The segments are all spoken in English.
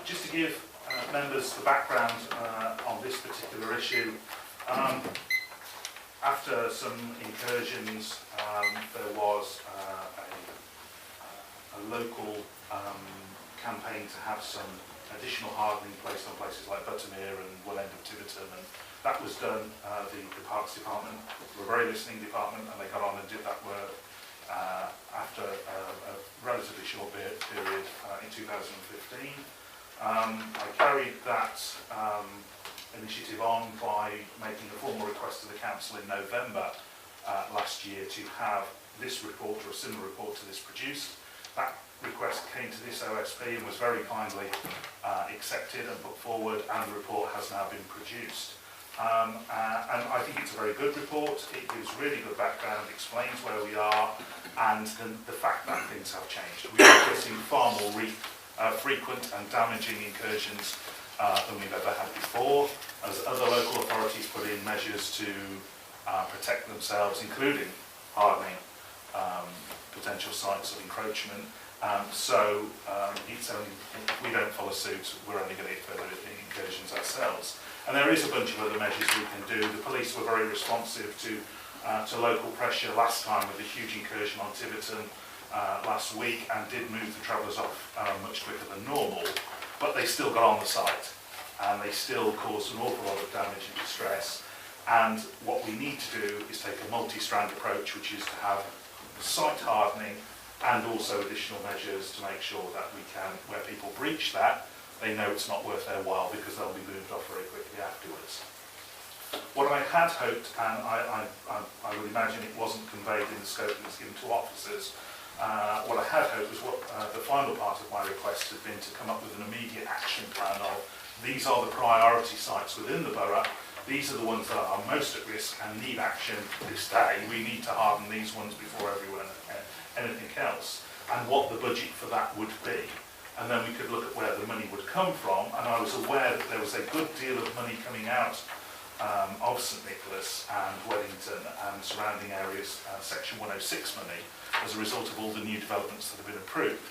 Just to give members the background on this particular issue, after some incursions, there was a local campaign to have some additional hardening placed on places like Buttermere and Well End of Tiverton, and that was done. The Parks Department were a very listening department, and they got on and did that work after a relatively short period in 2015. I carried that initiative on by making a formal request to the Council in November last year to have this report, or a similar report to this, produced. That request came to this OSP and was very kindly accepted and put forward, and the report has now been produced. And I think it's a very good report. It gives really good background, explains where we are, and the fact that things have changed. We are getting far more frequent and damaging incursions than we've ever had before, as other local authorities put in measures to protect themselves, including hardening potential sites of encroachment. So it's only, if we don't follow suit, we're only going to get further incursions ourselves. And there is a bunch of other measures we can do. The police were very responsive to local pressure last time with a huge incursion on Tiverton last week, and did move the travellers off much quicker than normal, but they still got on the site and they still caused an awful lot of damage and distress. And what we need to do is take a multi-strand approach, which is to have site hardening and also additional measures to make sure that we can, where people breach that, they know it's not worth their while because they'll be moved off very quickly afterwards. What I had hoped, and I would imagine it wasn't conveyed in the scope that was given to officers, what I had hoped was what the final part of my request had been to come up with an immediate action plan of, these are the priority sites within the borough, these are the ones that are most at risk and need action this day. We need to harden these ones before anything else, and what the budget for that would be. And then we could look at where the money would come from, and I was aware that there was a good deal of money coming out of St Nicholas and Wellington and surrounding areas, Section 106 money, as a result of all the new developments that have been approved.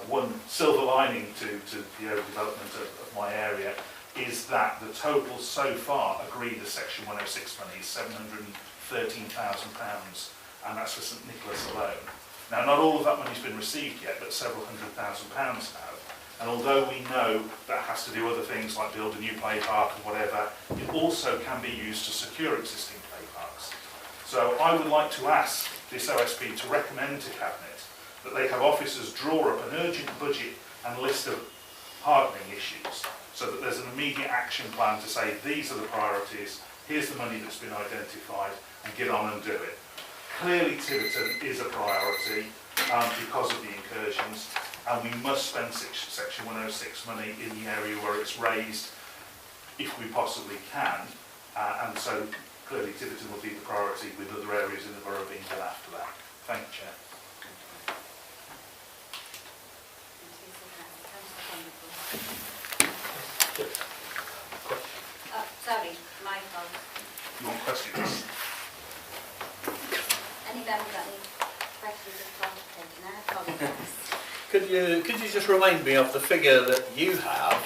One silver lining to the overdevelopment of my area is that the total so far agreed as Section 106 money is £713,000, and that's for St Nicholas alone. Now, not all of that money's been received yet, but several £100,000 have. And although we know that has to do other things like build a new play park and whatever, it also can be used to secure existing play parks. So I would like to ask this OSP to recommend to Cabinet that they have officers draw up an urgent budget and list of hardening issues, so that there's an immediate action plan to say these are the priorities, here's the money that's been identified, and get on and do it. Clearly Tiverton is a priority because of the incursions, and we must spend Section 106 money in the area where it's raised if we possibly can, and so clearly Tiverton will be the priority, with other areas in the borough being done after that. Thank you, Chair. Sorry, my fault. You want questions? Any members that need questions of clarification? I apologise. Could you just remind me of the figure that you have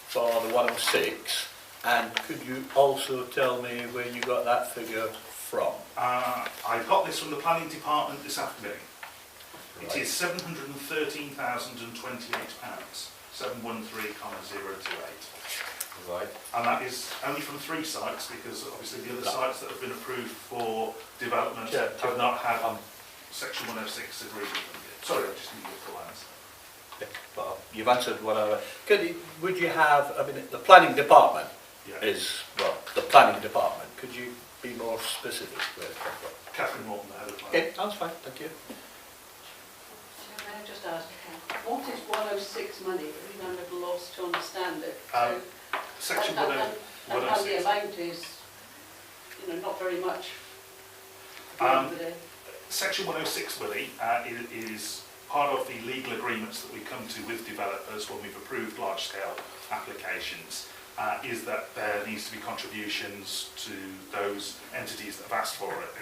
for the 106, and could you also tell me where you got that figure from? I got this from the Planning Department this afternoon. Right. It is £713,028, 713,028. Right. And that is only from 3 sites, because obviously the other sites that have been approved for development have not had Section 106 agreed with them yet. Sorry, I just need your full answer. Yeah, well, you've answered whatever. Would you have, I mean, the planning department is, well, the planning department. Could you be more specific with that? Catherine Morton, the head of planning. Okay, that's fine, thank you. Can I just ask, what is 106 money? I'm a little lost to understand it. Section and 106. the amount is, not very much. Section 106 money is part of the legal agreements that we come to with developers when we've approved large-scale applications, is that there needs to be contributions to those entities that have asked for it,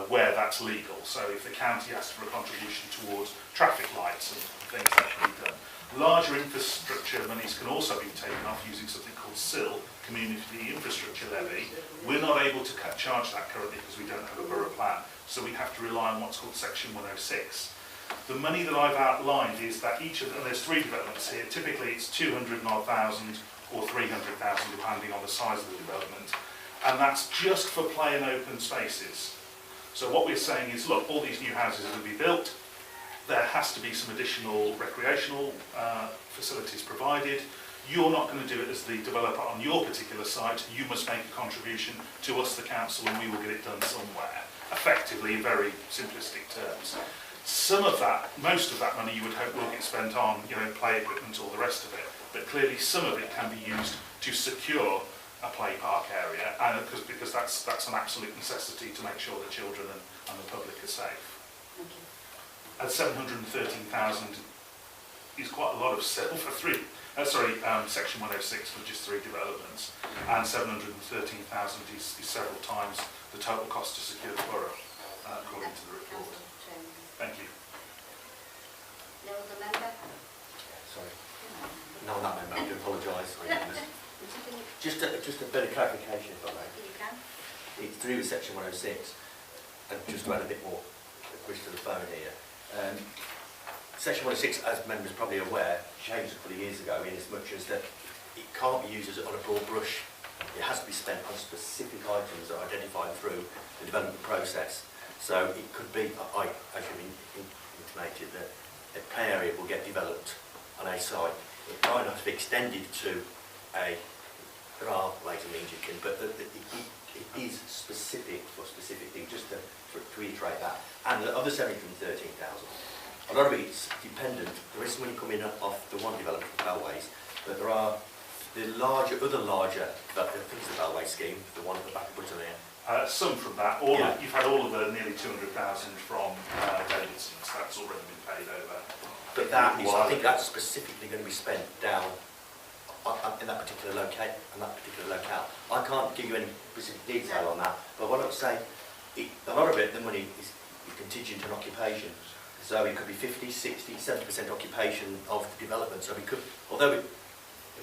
where that's legal. So if the county asks for a contribution towards traffic lights and things that can be done, Larger infrastructure monies can also be taken off using something called CIL, Community Infrastructure Levy. We're not able to charge that currently because we don't have a borough plan, so we have to rely on what's called Section 106. The money that I've outlined is that each of them, and there's 3 developments here, typically it's 200,000 or 300,000 depending on the size of the development, and that's just for play and open spaces. So what we're saying is, look, all these new houses are going to be built, there has to be some additional recreational facilities provided. You're not going to do it as the developer on your particular site, you must make a contribution to us, the council, and we will get it done somewhere, effectively in very simplistic terms. Some of that, most of that money you would hope will get spent on, play equipment, all the rest of it, but clearly some of it can be used to secure a play park area, and because that's an absolute necessity to make sure that children and the public are safe. Thank you. And 713,000 is quite a lot of for Section 106 for just 3 developments, and 713,000 is several times the total cost to secure the borough, according to the report. Thank you. No other member? Sorry. No, not member. I do apologise. Just a bit of clarification, if I may. You can. It's through with Section 106, and just to add a bit more push to the phone here. Section 106, as members are probably aware, changed a couple of years ago in as much as that it can't be used on a broad brush. It has to be spent on specific items that are identified through the development process. So it could be, as you've intimated, that a play area will get developed on a site. It might not be extended to there are ways and means you can, but it is specific for specific things, just to reiterate that. And the other 713,000, a lot of it's dependent. There is money coming off the one development for railways, but there are the other larger, I think it's the railway scheme, the one at the back of Button here. Some from that. You've had all of the nearly 200,000 from Davidson's. That's already been paid over. But that is, I think that's specifically going to be spent down in that particular locale. I can't give you any specific detail on that, but what I'm saying, a lot of it, the money is contingent on occupation. So it could be 50, 60, 70% occupation of the development. So we could, although the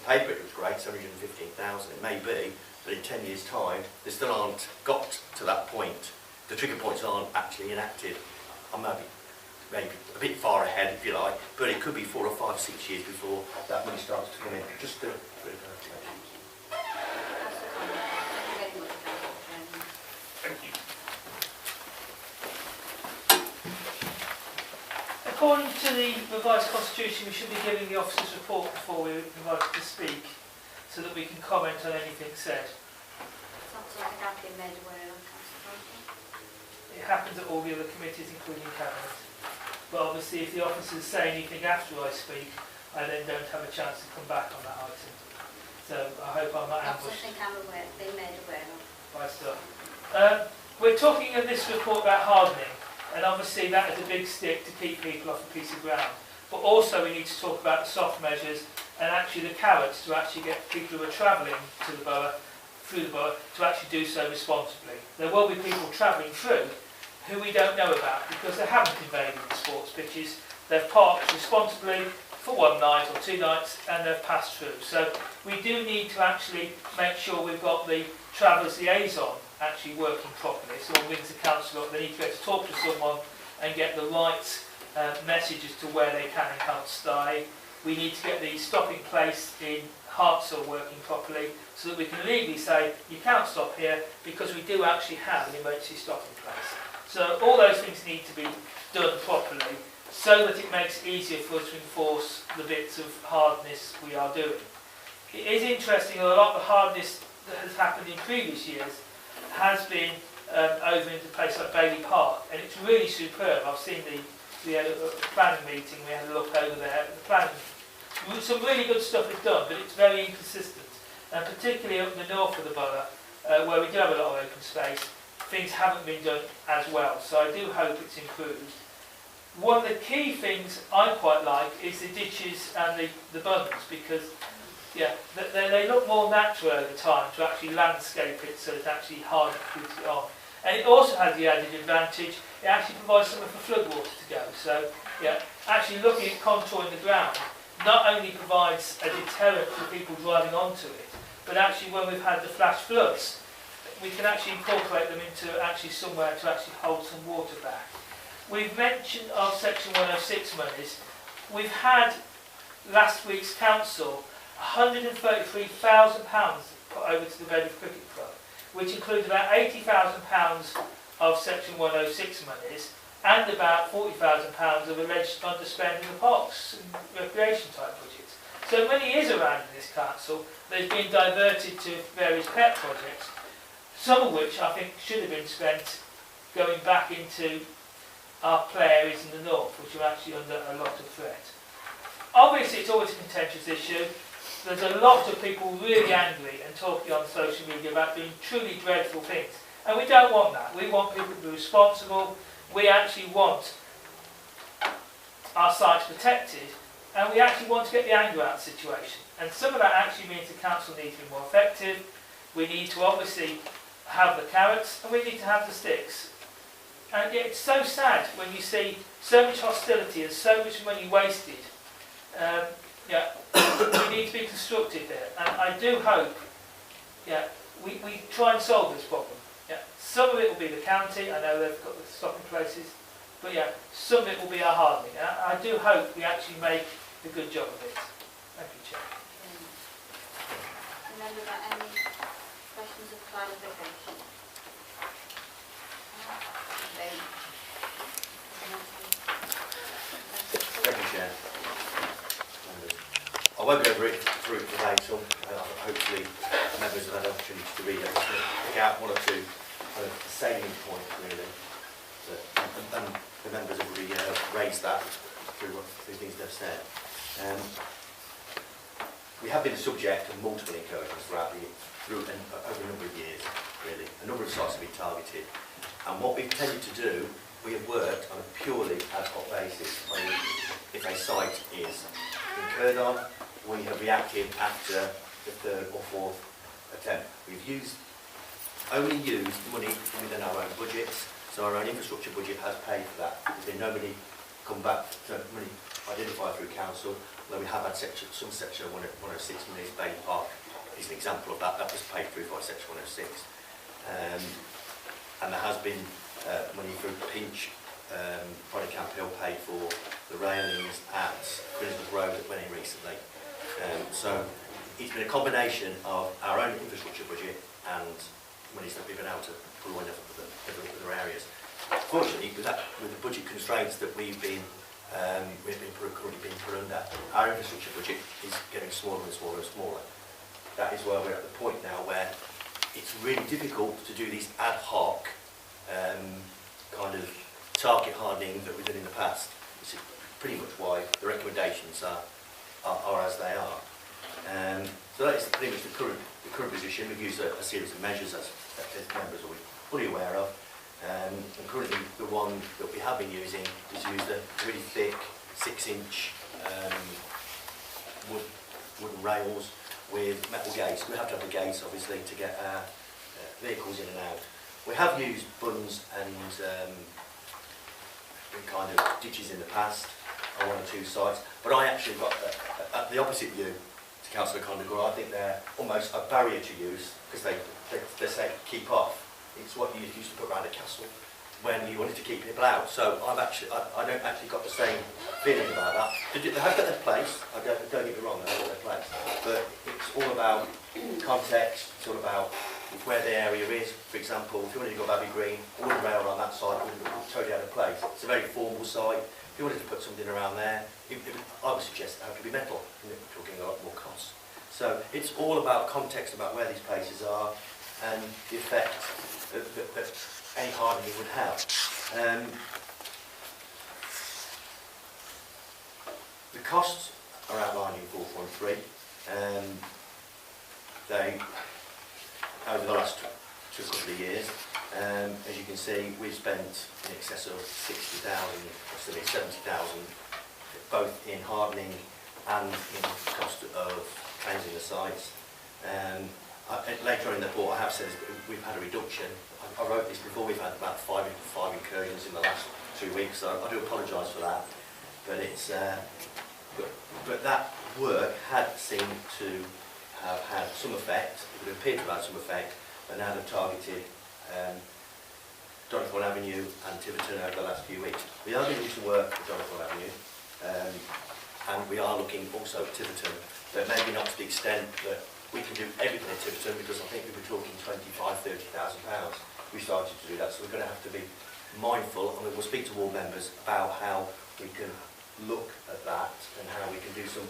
paper it was great, 715,000, it may be, but in 10 years' time, they still aren't got to that point. The trigger points aren't actually enacted. I might be maybe a bit far ahead, if you like, but it could be 4 or 5, 6 years before that money starts to come in. Just to Thank you. According to the revised constitution, we should be giving the officer's report before we're invited to speak, so that we can comment on anything said. It's not something I've been made aware of, Councillor Thompson. It happens at all the other committees, including Cabinet. But obviously, if the officers say anything after I speak, I then don't have a chance to come back on that item. So I hope I'm not Not ambushed something I'm been made aware of. by stuff. We're talking in this report about hardening, and obviously that is a big stick to keep people off a piece of ground. But also we need to talk about the soft measures and actually the carrots to actually get people who are travelling to the borough, through the borough, to actually do so responsibly. There will be people travelling through who we don't know about because they haven't invaded the sports pitches. They've parked responsibly for 1 night or 2 nights and they've passed through. So we do need to actually make sure we've got the travellers liaison actually working properly. So when rings the council up, they need to be able to talk to someone and get the right message as to where they can and can't stay. We need to get the stopping place in Hartshill working properly so that we can legally say you can't stop here because we do actually have an emergency stopping place. So all those things need to be done properly so that it makes it easier for us to enforce the bits of hardness we are doing. It is interesting that a lot of the hardness that has happened in previous years has been over into a place like Bailey Park, and it's really superb. I've seen we had a planning meeting, we had a look over there. The planning, some really good stuff is done, but it's very inconsistent. And particularly up in the north of the borough, where we do have a lot of open space, things haven't been done as well. So I do hope it's improved. One of the key things I quite like is the ditches and the bunds, because they look more natural over time to actually landscape it so it's actually hard to put it on. And it also has the added advantage, it actually provides somewhere for floodwater to go. So actually looking at contouring the ground not only provides a deterrent for people driving onto it, but actually when we've had the flash floods, we can actually incorporate them into actually somewhere to actually hold some water back. We've mentioned of Section 106 monies. We've had last week's council £133,000 put over to the Bedford Cricket Club, which includes about £80,000 of Section 106 monies and about £40,000 of alleged underspend in the parks and recreation type budgets. So money is around in this council that is being diverted to various pet projects, some of which I think should have been spent going back into our play areas in the north, which are actually under a lot of threat. Obviously it's always a contentious issue. There's a lot of people really angry and talking on social media about doing truly dreadful things. And we don't want that. We want people to be responsible. We actually want our sites protected, and we actually want to get the anger out of the situation. And some of that actually means the council needs to be more effective. We need to obviously have the carrots, and we need to have the sticks. And it's so sad when you see so much hostility and so much money wasted. We need to be constructive there, and I do hope we try and solve this problem. Some of it will be the county, I know they've got the stopping places, but some of it will be our hardening. And I do hope we actually make a good job of it. Thank you, Chair. Remember that any questions of clarification? Thank you, Chair. I won't go through it today, so hopefully members have had an opportunity to read it. Pick out one or two kind of salient points, really, and the members have already raised that through things they've said. We have been the subject of multiple incursions over a number of years, really. A number of sites have been targeted, and what we've tended to do, we have worked on a purely ad hoc basis. If a site is incurred on, we have reacted after the third or fourth attempt. We've only used money within our own budgets, so our own infrastructure budget has paid for that. There's been no money come back, so money identified through council, although we have had some Section 106 money. Bay Park is an example of that. That was paid through by Section 106. And there has been money through Pinch, Project Camp Hill paid for the railings at Queensland Road that went in recently. So it's been a combination of our own infrastructure budget and monies that we've been able to pull in other areas. Fortunately, with the budget constraints that we've been currently being put under, our infrastructure budget is getting smaller and smaller and smaller. That is why we're at the point now where it's really difficult to do these ad hoc kind of target hardening that we've done in the past. This is pretty much why the recommendations are as they are. So that is pretty much the current position. We've used a series of measures as members are fully aware of. And currently the one that we have been using is used a really thick 6-inch wooden rails with metal gates. We have to have the gates obviously to get our vehicles in and out. We have used bunds and kind of ditches in the past on one or two sites, but I actually got the opposite view to Councillor Condegor. I think they're almost a barrier to use because they say keep off. It's what you used to put around a castle when you wanted to keep people out. So I don't actually got the same feeling about that. They have got their place. Don't get me wrong, they have got their place. But it's all about context. It's all about where the area is. For example, if you wanted to go Abbey Green, a wooden rail on that side would be totally out of place. It's a very formal site. If you wanted to put something around there, I would suggest that it could be metal. We're talking a lot more cost. So it's all about context about where these places are and the effect that any hardening would have. The costs are outlined in 4.3. They, over the last couple of years, as you can see, we've spent in excess of 60,000, possibly 70,000, both in hardening and in the cost of cleansing the sites. Later on in the report, I have said we've had a reduction. I wrote this before. We've had about five incursions in the last 2 weeks, so I do apologise for that. But it's but that work had seemed to have had some effect, it would appear to have had some effect, and now they've targeted Donegal Avenue and Tiverton over the last few weeks. We are doing some work at Donegal Avenue, and we are looking also at Tiverton, but maybe not to the extent that we can do everything at Tiverton, because I think we were talking £25,000–30,000. We started to do that, so we're going to have to be mindful, and we'll speak to all members about how we can look at that and how we can do some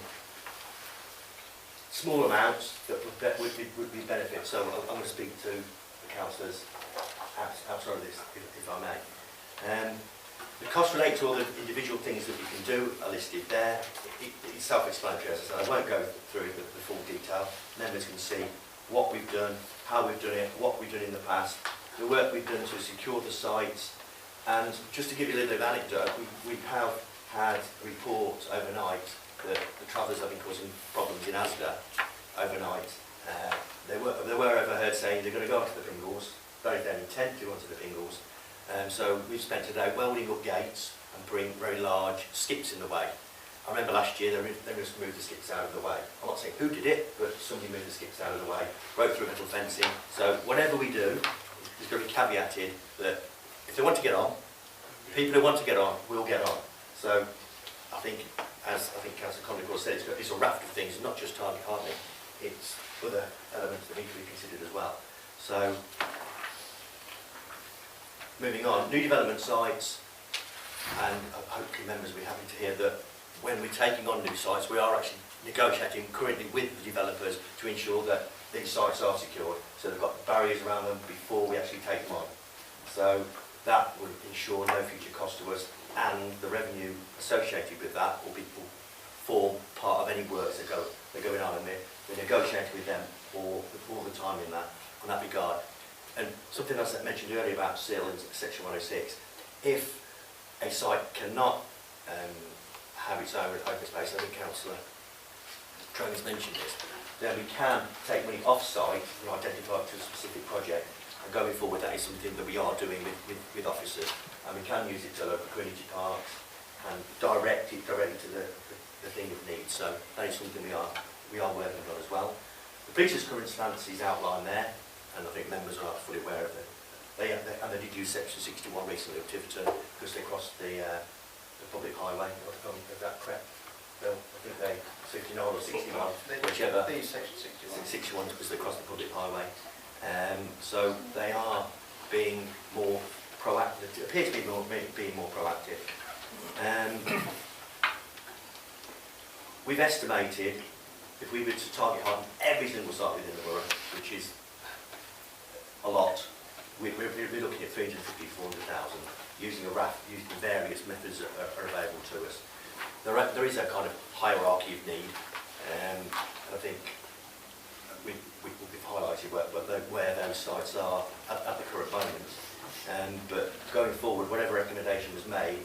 small amounts that would be benefit. So I'm going to speak to the councillors outside of this, if I may. The costs relate to all the individual things that we can do are listed there. It's self-explanatory, as I said. I won't go through the full detail. Members can see what we've done, how we've done it, what we've done in the past, the work we've done to secure the sites. And just to give you a little bit of anecdote, we have had reports overnight that the travellers have been causing problems in Asda overnight. They were overheard saying they're going to go onto the Pingles, very intent to go onto the Pingles. So we've spent today welding up gates and putting very large skips in the way. I remember last year they just moved the skips out of the way. I'm not saying who did it, but somebody moved the skips out of the way, broke through metal fencing. So whatever we do, it's going to be caveated that if they want to get on, people who want to get on will get on. So I think, as I think Councillor Conley said, it's a raft of things, not just target hardening, it's other elements that need to be considered as well. So, moving on, new development sites, and hopefully members will be happy to hear that when we're taking on new sites, we are actually negotiating currently with the developers to ensure that these sites are secured, so they've got barriers around them before we actually take them on. So that would ensure no future cost to us, and the revenue associated with that will form part of any works that are going on, and we're negotiating with them all the time on that regard. And something else I mentioned earlier about seal in section 106, if a site cannot have its own open space, I think Councillor Trone's mentioned this, then we can take money off-site and identify it to a specific project. And going forward, that is something that we are doing with officers, and we can use it to local community parks and direct it directly to the thing of need. So that is something we are working on as well. The previous current stance is outlined there, and I think members are fully aware of it. They did use section 61 recently of Tiverton because they crossed the public highway. Is that correct, Bill? I think they 59 or 61, whichever. Section 61 because they crossed the public highway. So they are being more proactive. It appears to be being more proactive. We've estimated if we were to target harden every single site within the borough, which is a lot, we're looking at 350,000 to 400,000 using using the various methods that are available to us. There is a kind of hierarchy of need, and I think we've highlighted where those sites are at the current moment. But going forward, whatever recommendation was made,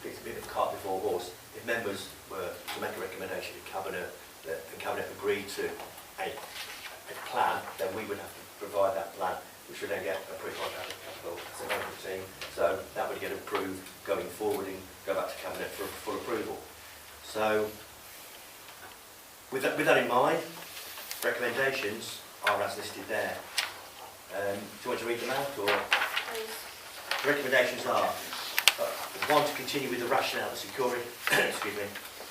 it's a bit of cart before horse. If members were to make a recommendation to Cabinet, and Cabinet agreed to a plan, then we would have to provide that plan, which would then get approved by Capital as a management team. So that would get approved going forward and go back to Cabinet for full approval. So with that in mind, recommendations are as listed there. Do you want to read them out? Or? Please. The recommendations are, one, to continue with the rationale of securing,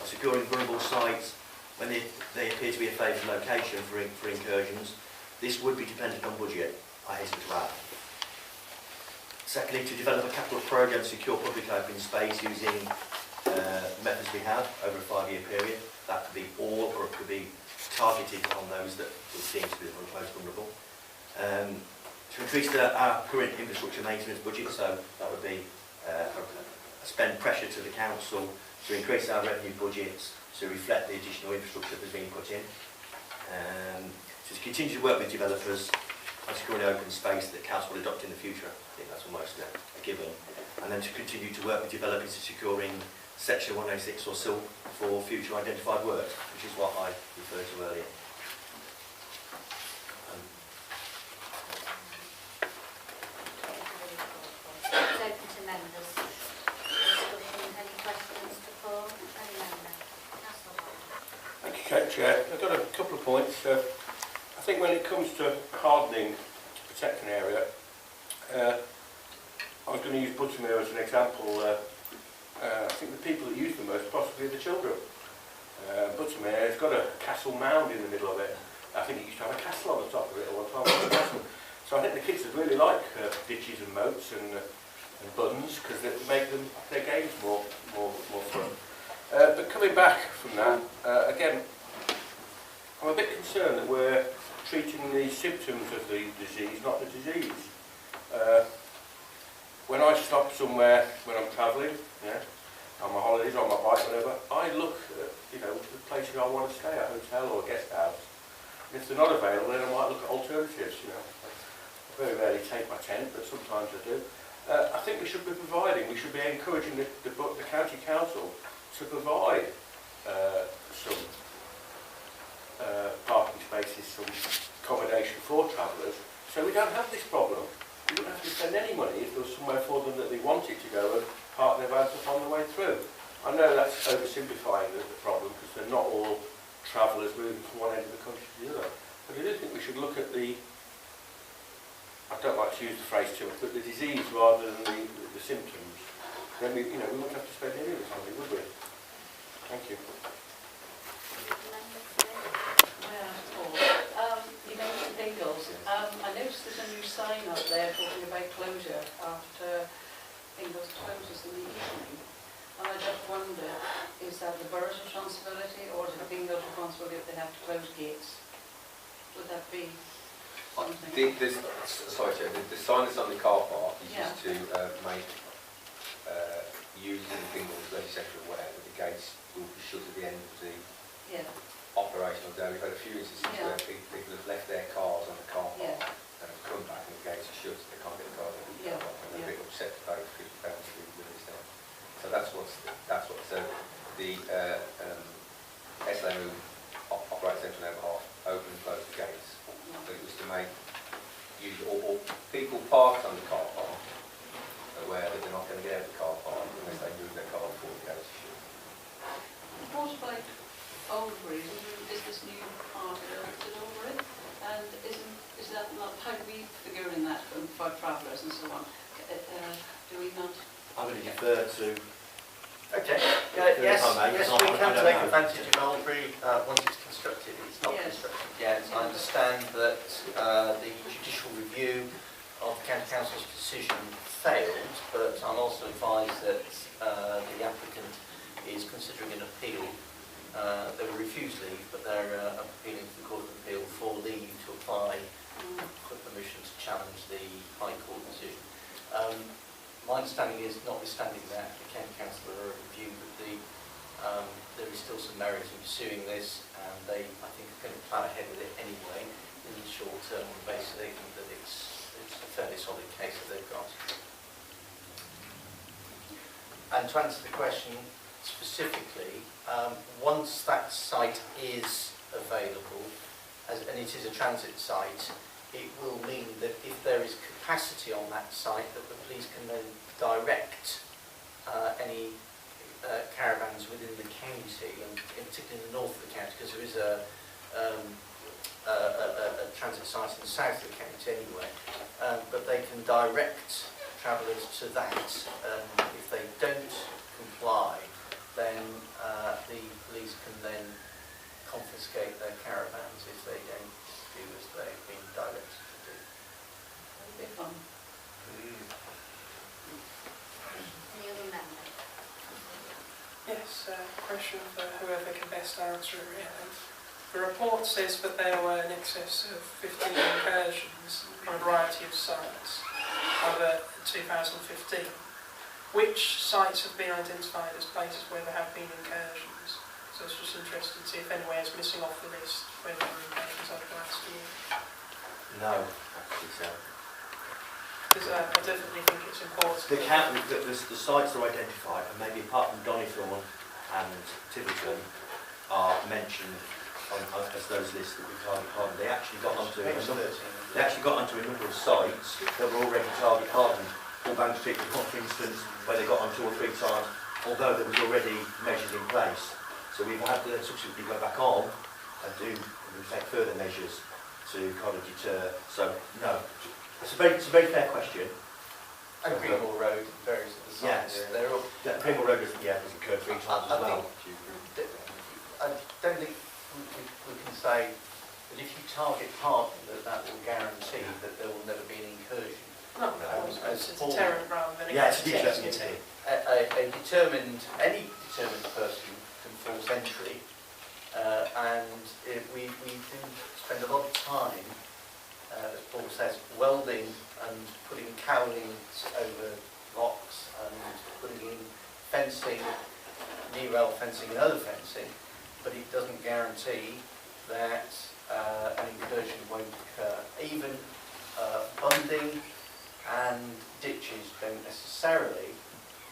securing vulnerable sites when they appear to be a favoured location for incursions. This would be dependent on budget, I hasten to add. Secondly, to develop a capital programme to secure public open space using methods we have over a 5-year period. That could be all, or it could be targeted on those that would seem to be the most vulnerable. To increase our current infrastructure maintenance budget, so that would be spend pressure to the council to increase our revenue budgets to reflect the additional infrastructure that's being put in. To continue to work with developers on securing open space that council will adopt in the future. I think that's almost a given. And then to continue to work with developers to securing section 106 or SIL for future identified works, which is what I referred to earlier. It's open to members. Discussion. Any questions to Paul? Any member? That's Chair. I've got a couple of points. I think when it comes to hardening to protect an area, I was going to use Buttermere as an example. I think the people that use the most possibly are the children. Buttermere has got a castle mound in the middle of it. I think it used to have a castle on the top of it at one time. So I think the kids would really like ditches and moats and buttons because they make their games more fun. But coming back from that, again, I'm a bit concerned that we're treating the symptoms of the disease, not the disease. When I stop somewhere when I'm travelling, on my holidays, on my bike, whatever, I look at, the places I want to stay, a hotel or a guest house. And if they're not available, then I might look at alternatives, I very rarely take my tent, but sometimes I do. I think we should be encouraging the county council to provide some parking spaces, some accommodation for travellers, so we don't have this problem. We wouldn't have to spend any money if there was somewhere for them that they wanted to go and park their vans up on the way through. I know that's oversimplifying the problem because they're not all travellers moving from one end of the country to the other. But I do think we should look at I don't like to use the phrase too much, but the disease rather than the symptoms. Then we wouldn't have to spend any of this money, would we? Thank you. You mentioned Ingles. I noticed there's a new sign up there talking about closure after Ingles closes in the evening. And I just wonder, is that the borough's responsibility or is it Ingles' responsibility if they have to close gates? Would that be something? Sorry, Chair, the sign that's on the car park is just to make users of Ingles legislature aware that the gates will be shut at the end of the operational day. We've had a few instances where people have left their cars on the car park and have come back and the gates are shut, they can't get the cars out of the car park, and they're a bit upset to pay £50 to be released there. So that's what the SLM operates central and half open and close the gates. But it was to make or people parked on the car park aware that they're not going to get out of the car park unless they move their car before the gates are shut. What about Oldbury? Is this new part of Oldbury? And is that not, how do we figure in that for travellers and so on? Do we not? I'm going to defer to... Okay. Yes, we can take advantage of Oldbury once it's constructed. It's not constructed yet. I understand that the judicial review of the County Council's decision failed, but I'm also advised that the applicant is considering an appeal. They were refused leave, but they're appealing to the Court of Appeal for leave to apply for permission to challenge the High Court decision. My understanding is, notwithstanding that, the County Council are reviewed that there is still some merit in pursuing this, and they, I think, are going to plan ahead with it anyway in the short term on the basis they think that it's a fairly solid case that they've got. And to answer the question specifically, once that site is available, and it is a transit site, it will mean that if there is capacity on that site, that the police can then direct any caravans within the county, and in particular in the north of the county, because there is a transit site in the south of the county anyway, but they can direct travellers to that. If they don't comply, then the police can then confiscate their caravans if they don't do as they've been directed to do. That'll be fun. Any other member? Yes, question for whoever can best answer it really. The report says that there were in excess of 15 incursions on a variety of sites over 2015. Which sites have been identified as places where there have been incursions? So it's just interested to see if anywhere is missing off the list where there were incursions over the last year. No, actually so. Because I definitely think it's important. The sites are identified, and maybe apart from Donnythorne and Tiverton are mentioned as those lists that we target hardened. They actually got onto a number of sites that were already target hardened. Bullbank Street, for instance, where they got on 2 or 3 times, although there was already measures in place. So we've had to subsequently go back on and do we take further measures to kind of deter. So no, it's a very fair question. And Greenwall Road, various of the sites, Yes. they're all... Greenwall Road has occurred 3 times as well. I don't think we can say that if you target hardening, that will guarantee that there will never be an incursion. No, it's a deterrent rather than a Yeah, it's a deterrent. Any determined person can force entry, and we do spend a lot of time, as Paul says, welding and putting cowlings over locks and putting in fencing, knee rail fencing and other fencing, but it doesn't guarantee that an incursion won't occur. Even bunding and ditches don't necessarily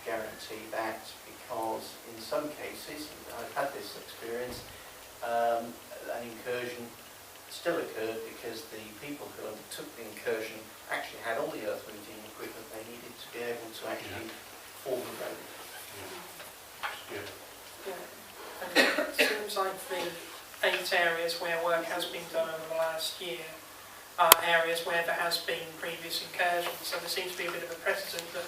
guarantee that, because in some cases, I've had this experience, an incursion still occurred because the people who undertook the incursion actually had all the earth moving equipment they needed to be able to actually form the road. And it seems like the 8 areas where work has been done over the last year are areas where there has been previous incursions. So there seems to be a bit of a precedent that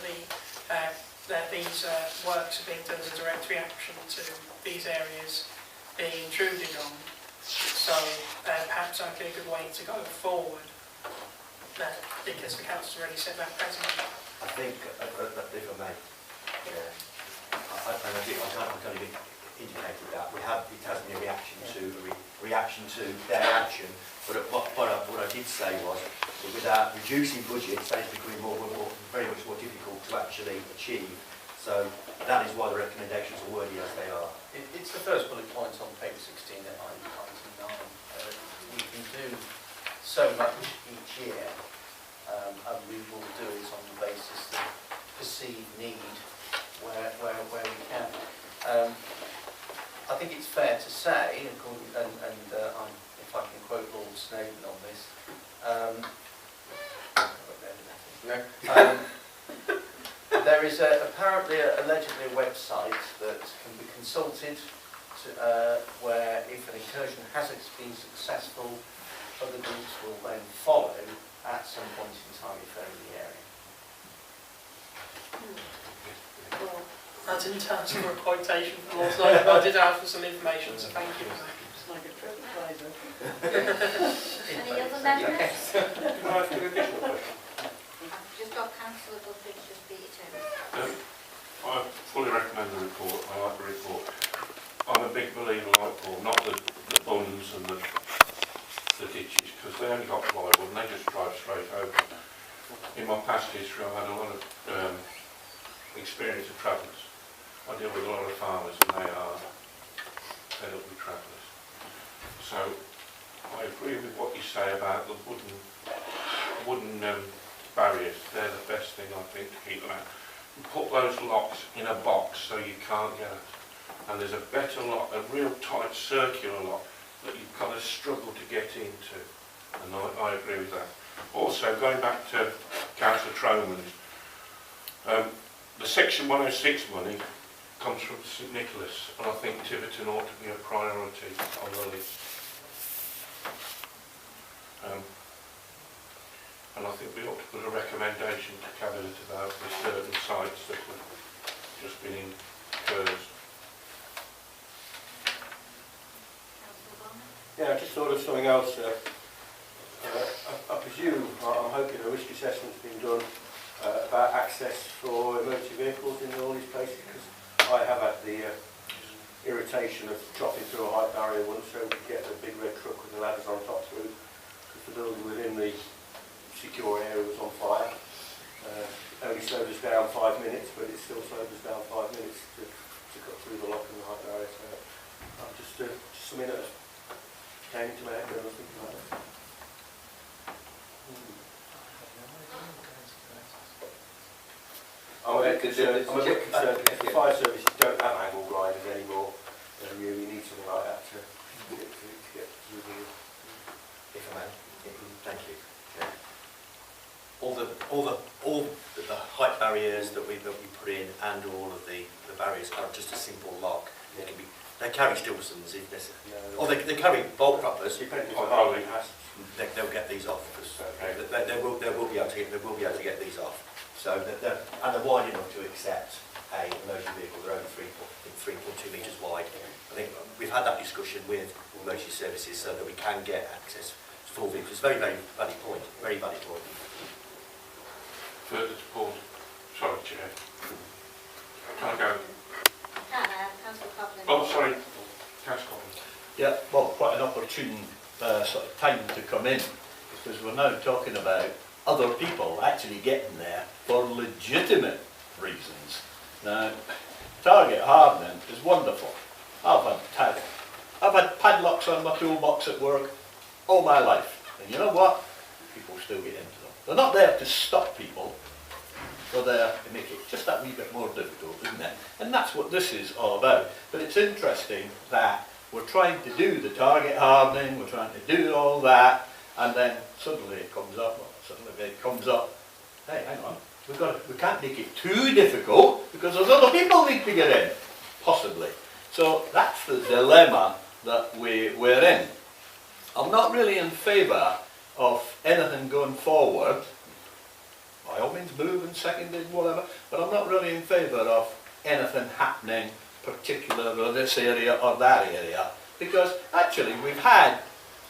these works are being done as a direct reaction to these areas being intruded on. So perhaps that would be a good way to go forward, because the council's already set that precedent. I think, if I may, I kind of indicated that it has been a reaction to their action. But what I did say was that without reducing budgets, that is becoming very much more difficult to actually achieve. So that is why the recommendations are worded as they are. It's the first bullet point on page 16 at item 9. We can do so much each year, and we will do it on the basis of perceived need where we can. I think it's fair to say, if I can quote Lord Snowden on this, there is allegedly a website that can be consulted where if an incursion has been successful, other groups will then follow at some point in time if they're in the area. Well, I didn't ask for a quotation from Lord Snowden, but I did ask for some information, so thank you. It's like a trip advisor. Any other members? Can I ask an additional question? I've just got councillor Guthrie to speak to. I fully recommend the report. I like the report. I'm a big believer, like Paul, not the buns and the ditches, because they only got plywood and they just drive straight over. In my past history, I've had a lot of experience of travellers. I deal with a lot of farmers and they are fed up with travellers. So I agree with what you say about the wooden barriers. They're the best thing, I think, to keep them out. You put those locks in a box so you can't get it. And there's a better lock, a real tight circular lock that you kind of struggle to get into. And I agree with that. Also, going back to Councillor Troman's, the Section 106 money comes from St Nicholas, and I think Tiverton ought to be a priority on the list. And I think we ought to put a recommendation to Cabinet about the certain sites that have just been incurred. Yeah, I just thought of something else. I presume, I'm hoping a risk assessment's been done about access for emergency vehicles in all these places, because I have had the irritation of chopping through a height barrier once, so we get a big red truck with the ladders on top through, because the building within the secure area was on fire. Only slowed us down 5 minutes, but it still slowed us down 5 minutes to cut through the lock and the height barrier. So I'm just something that came into my head when I was thinking about it. I'm a bit concerned because the fire services don't have angle grinders anymore. They really need something like that to get through the... If I may, thank you. Yeah. All the height barriers that we put in, and all of the barriers are just a simple lock. They can be They carry Stilsons if necessary. Or they carry bolt proppers. Depending on how they pass. They'll get these off. They will be able to get these off. So and they're wide enough to accept a motor vehicle. They're only 3.2 metres wide. I think we've had that discussion with motor services so that we can get access to full vehicles. It's a very, very valid point. Very valid point. Further to Paul. Sorry, Chair. Can I go? Councillor Coughlin. Oh, sorry. Councillor Coughlin. Yeah, well, quite an opportune sort of time to come in, because we're now talking about other people actually getting there for legitimate reasons. Now, target hardening is wonderful. I've had padlocks on my toolbox at work all my life, and you know what? People still get into them. They're not there to stop people, they're there to make it just that wee bit more difficult, isn't it? And that's what this is all about. But it's interesting that we're trying to do the target hardening, we're trying to do all that, and then suddenly it comes up, hey, hang on, we can't make it too difficult because there's other people need to get in, possibly. So that's the dilemma that we're in. I'm not really in favour of anything going forward, by all means moved and seconded, whatever, but I'm not really in favour of anything happening particular in this area or that area, because actually we've had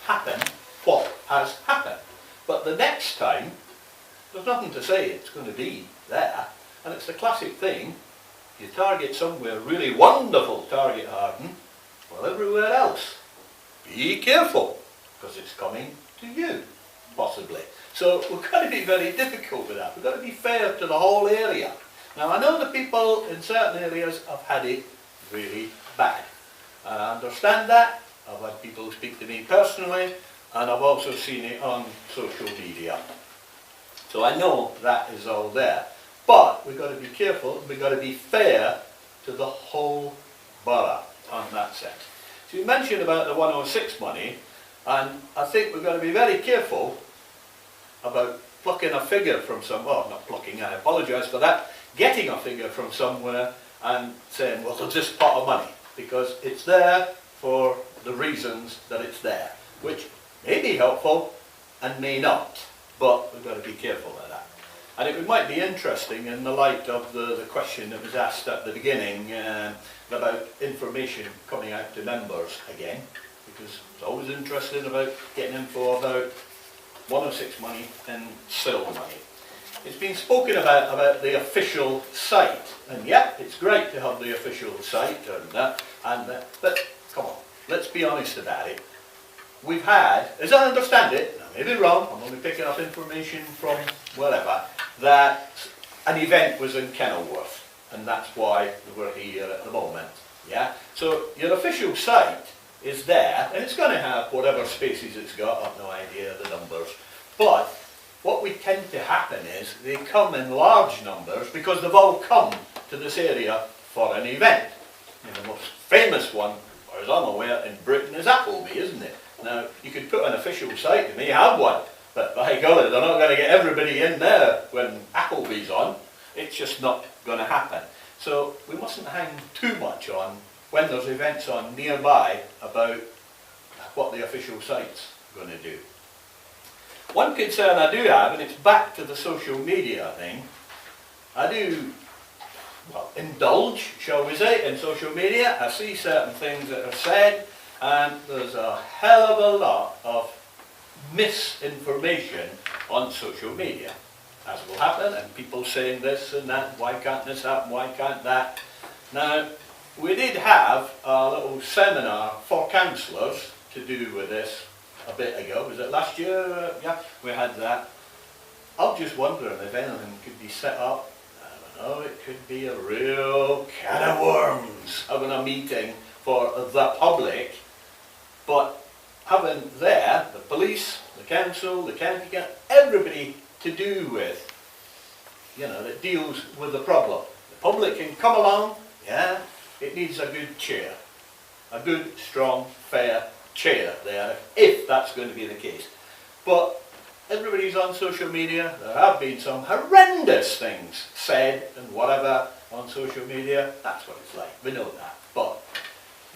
happen what has happened. But the next time, there's nothing to say it's going to be there, and it's the classic thing, you target somewhere really wonderful target harden, well everywhere else, be careful, because it's coming to you, possibly. So we've got to be very difficult with that, we've got to be fair to the whole area. Now I know the people in certain areas have had it really bad. And I understand that. I've had people speak to me personally, and I've also seen it on social media. So I know that is all there. But we've got to be careful, we've got to be fair to the whole borough on that sense. So you mentioned about the 106 money, and I think we've got to be very careful about plucking a figure from somewhere, well, not plucking, I apologise for that, getting a figure from somewhere and saying, well, there's this pot of money, because it's there for the reasons that it's there, which may be helpful and may not, but we've got to be careful of that. And it might be interesting in the light of the question that was asked at the beginning about information coming out to members again, because it's always interesting about getting info about 106 money and SIL money. It's been spoken about the official site, and yeah, it's great to have the official site and that, but come on, let's be honest about it. We've had, as I understand it, I may be wrong, I'm only picking up information from wherever, that an event was in Kenilworth, and that's why we're here at the moment. Yeah, so your official site is there, and it's going to have whatever spaces it's got, I've no idea the numbers, but what we tend to happen is they come in large numbers because they've all come to this area for an event. And the most famous one, as I'm aware, in Britain is Appleby, isn't it? Now, you could put an official site, you may have one, but by golly, they're not going to get everybody in there when Appleby's on. It's just not going to happen. So we mustn't hang too much on when there's events on nearby about what the official site's going to do. One concern I do have, and it's back to the social media thing, I do, well, indulge, shall we say, in social media. I see certain things that are said, and there's a hell of a lot of misinformation on social media, as will happen, and people saying this and that, why can't this happen, why can't that. Now, we did have a little seminar for councillors to do with this a bit ago. Was it last year? Yeah, we had that. I'm just wondering if anything could be set up. I don't know, it could be a real can of worms, having a meeting for the public, but having there the police, the council, the county, everybody to do with, you know, that deals with the problem. The public can come along, yeah, it needs a good chair, a good, strong, fair chair there, if that's going to be the case. But everybody's on social media, there have been some horrendous things said and whatever on social media, that's what it's like, we know that. But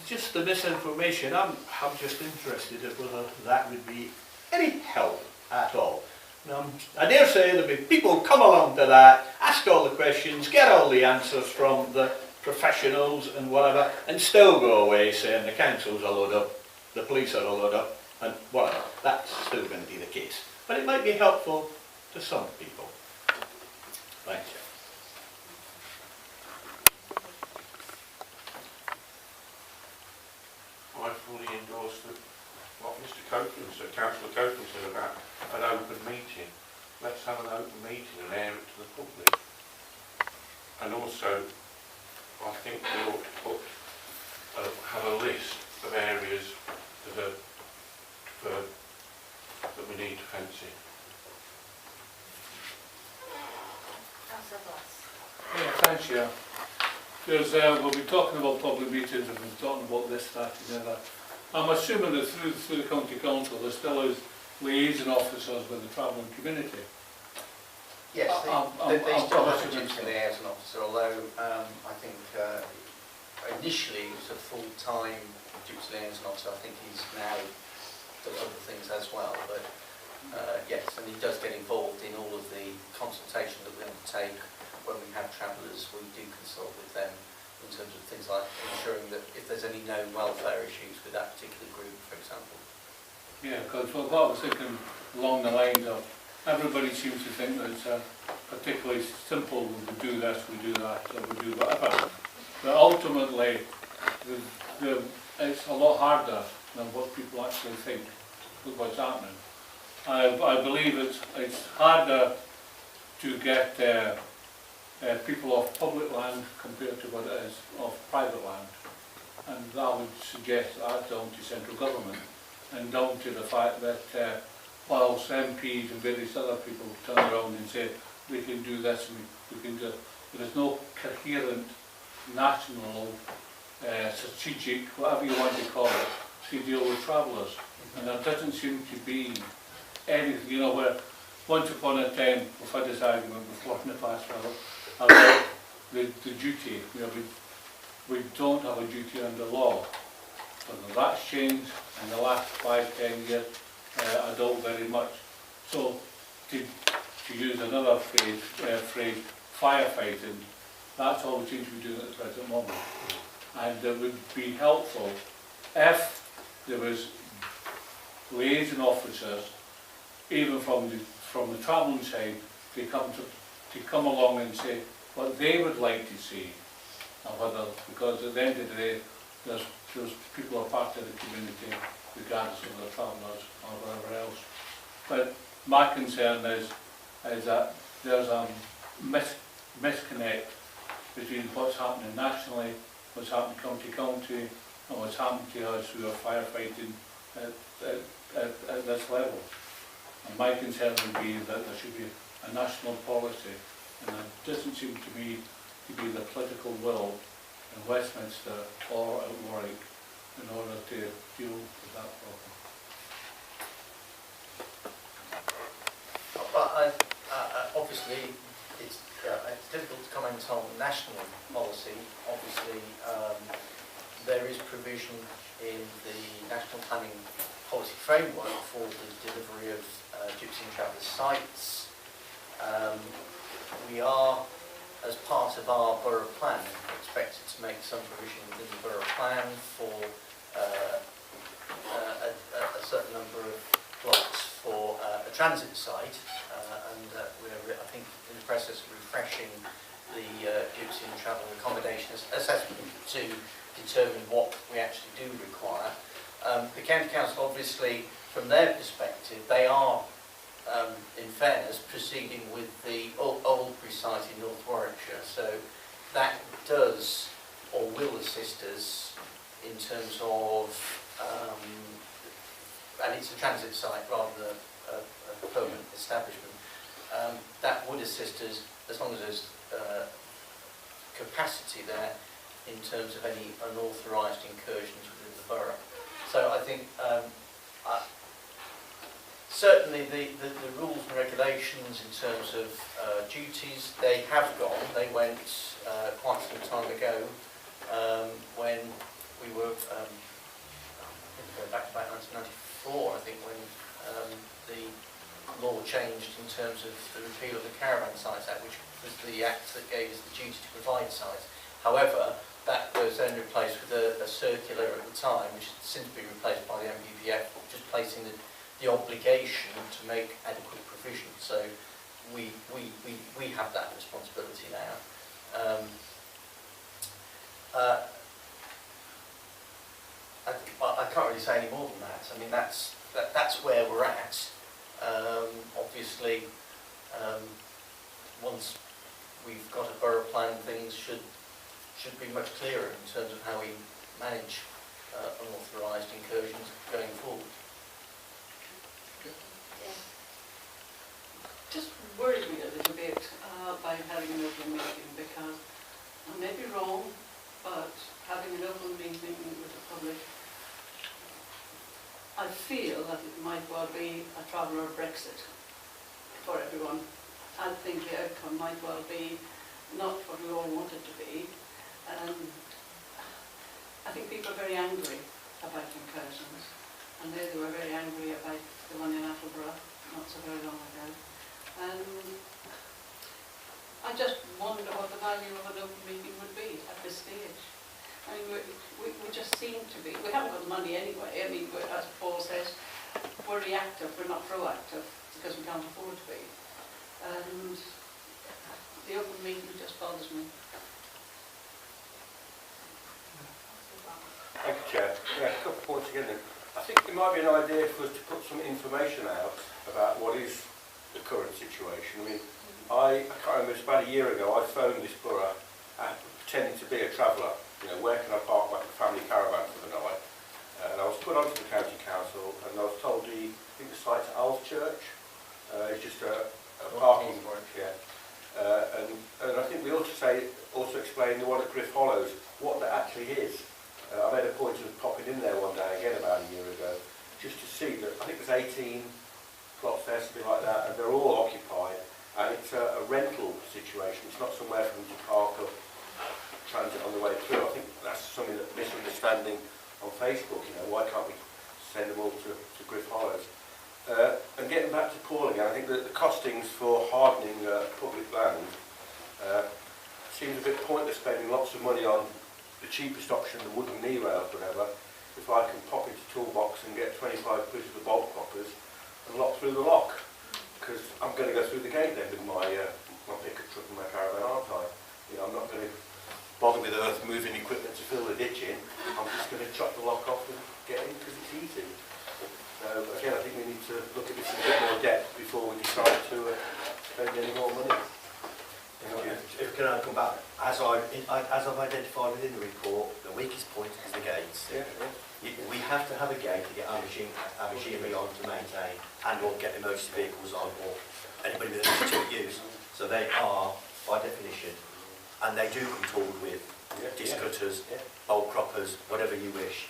just the misinformation. I'm just interested in whether that would be any help at all. I dare say there'll be people come along to that, ask all the questions, get all the answers from the professionals and whatever, and still go away saying the council's a load up, the police are a load up, and whatever. That's still going to be the case. But it might be helpful to some people. Thank you. I fully endorse what Mr. Copeland said, Councillor Copeland said about an open meeting. Let's have an open meeting and air it to the public. And also, I think we ought to have a list of areas that we need to fence in. Councillor Glass. Yeah, thanks, yeah. Because we'll be talking about public meetings and we're talking about this, that and the other. I'm assuming that through the county council there still is liaison officers with the travelling community. Yes, they still have a duty liaison officer, although I think initially it was a full-time duty liaison officer. I think he's now done other things as well, but yes, and he does get involved in all of the consultation that we undertake. When we have travellers, we do consult with them in terms of things like ensuring that if there's any known welfare issues with that particular group, for example. Yeah, because what I was thinking along the lines of, everybody seems to think that it's particularly simple, we do this, we do that, or we do whatever. But ultimately, it's a lot harder than what people actually think with what's happening. I believe it's harder to get people off public land compared to what it is off private land. And I would suggest that's down to central government and down to the fact that whilst MPs and various other people turn around and say we can do this and we can do it, there is no coherent national strategic, whatever you want to call it, to deal with travellers. And there doesn't seem to be anything, you know, where once upon a time we've had this argument before in the past about the duty. You know, we don't have a duty under law. But that's changed in the last 5-10 years, I doubt very much. So to use another phrase, firefighting, that's all we seem to be doing at the present moment. And it would be helpful if there was liaison officers, even from the travelling side, to come along and say what they would like to see, and whether, because at the end of the day, there's people are part of the community, regardless of the travellers or whatever else. But my concern is that there's a misconnect between what's happening nationally, what's happening county to county, and what's happening to us who are firefighting at this level. And my concern would be that there should be a national policy, and it doesn't seem to me to be the political will in Westminster or at Warwick in order to deal with that problem. But obviously, it's difficult to comment on national policy. Obviously, there is provision in the National Planning Policy Framework for the delivery of gypsy and traveller sites. We are, as part of our borough plan, expected to make some provision within the borough plan for a certain number of blocks for a transit site, and we're, I think, in the process of refreshing the gypsy and travel accommodation assessment to determine what we actually do require. The County Council, obviously, from their perspective, they are, in fairness, proceeding with the Oldbury site in North Warwickshire, so that does or will assist us in terms of, and it's a transit site rather than a permanent establishment, that would assist us as long as there's capacity there in terms of any unauthorised incursions within the borough. So I think certainly the rules and regulations in terms of duties, they have gone. They went quite some time ago when we were changed in terms of the repeal of the Caravan Sites Act, which was the act that gave us the duty to provide sites. However, that was then replaced with a circular at the time, which has since been replaced by the MPPF, just placing the obligation to make adequate provision. So we have that responsibility now. I can't really say any more than that. I mean, that's where we're at. Obviously, once we've got a borough plan, things should be much clearer in terms of how we manage unauthorised incursions going forward. Just worries me a little bit by having an open meeting, because I may be wrong, but having an open meeting with the public, I feel that it might well be a traveller Brexit for everyone. I think the outcome might well be not what we all want it to be. I think people are very angry about incursions, and they were very angry about the one in Attleborough not so very long ago. And I just wonder what the value of an open meeting would be at this stage. I mean, we just seem to be, we haven't got the money anyway. I mean, as Paul says, we're reactive, we're not proactive, because we can't afford to be. And the open meeting just bothers me. Thank you, Chair. Yeah, a couple of points again then. I think it might be an idea for us to put some information out about what is the current situation. I mean, I can't remember, it's about a year ago, I phoned this borough pretending to be a traveller. You know, where can I park my family caravan for the night? And I was put onto the county council, and I was told I think the site's Alves Church. It's just a parking point, yeah. And I think we also explain the one at Griff Hollows, what that actually is. I made a point of popping in there one day, again about a year ago, just to see that, I think there's 18 plots there, something like that, and they're all occupied, and it's a rental situation. It's not somewhere for them to park up transit on the way through. I think that's something that misunderstanding on Facebook, you know, why can't we send them all to Griff Hollows? And getting back to Paul again, I think that the costings for hardening public land seems a bit pointless, spending lots of money on the cheapest option, the wooden knee rails, whatever, if I can pop into Toolbox and get 25 quid for the bolt proppers and lock through the lock, because I'm going to go through the gate then with my pickup truck and my caravan, aren't I? You know, I'm not going to bother with earth moving equipment to fill the ditch in. I'm just going to chop the lock off and get in because it's easy. So again, I think we need to look at this in a bit more depth before we decide to spend any more money. If can I come back, as I've identified within the report, the weakest point is the gates. Yeah. We have to have a gate to get our machinery on to maintain and or get emergency vehicles on, or anybody with a use. So they are, by definition, and they do come tooled with disc cutters, bolt croppers, whatever you wish,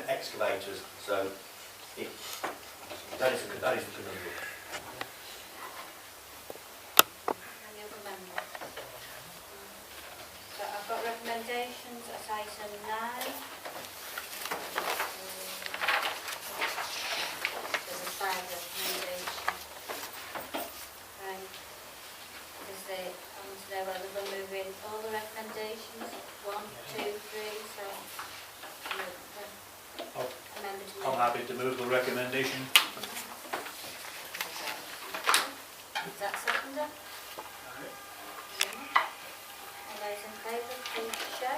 excavators. So that is the conundrum. So I've got recommendations at item 9. There's a 5 recommendation. And I want to know whether we'll move in all the recommendations, 1, 2, 3, so I'm happy to move the recommendation. Is that seconder? All those in favour, please show.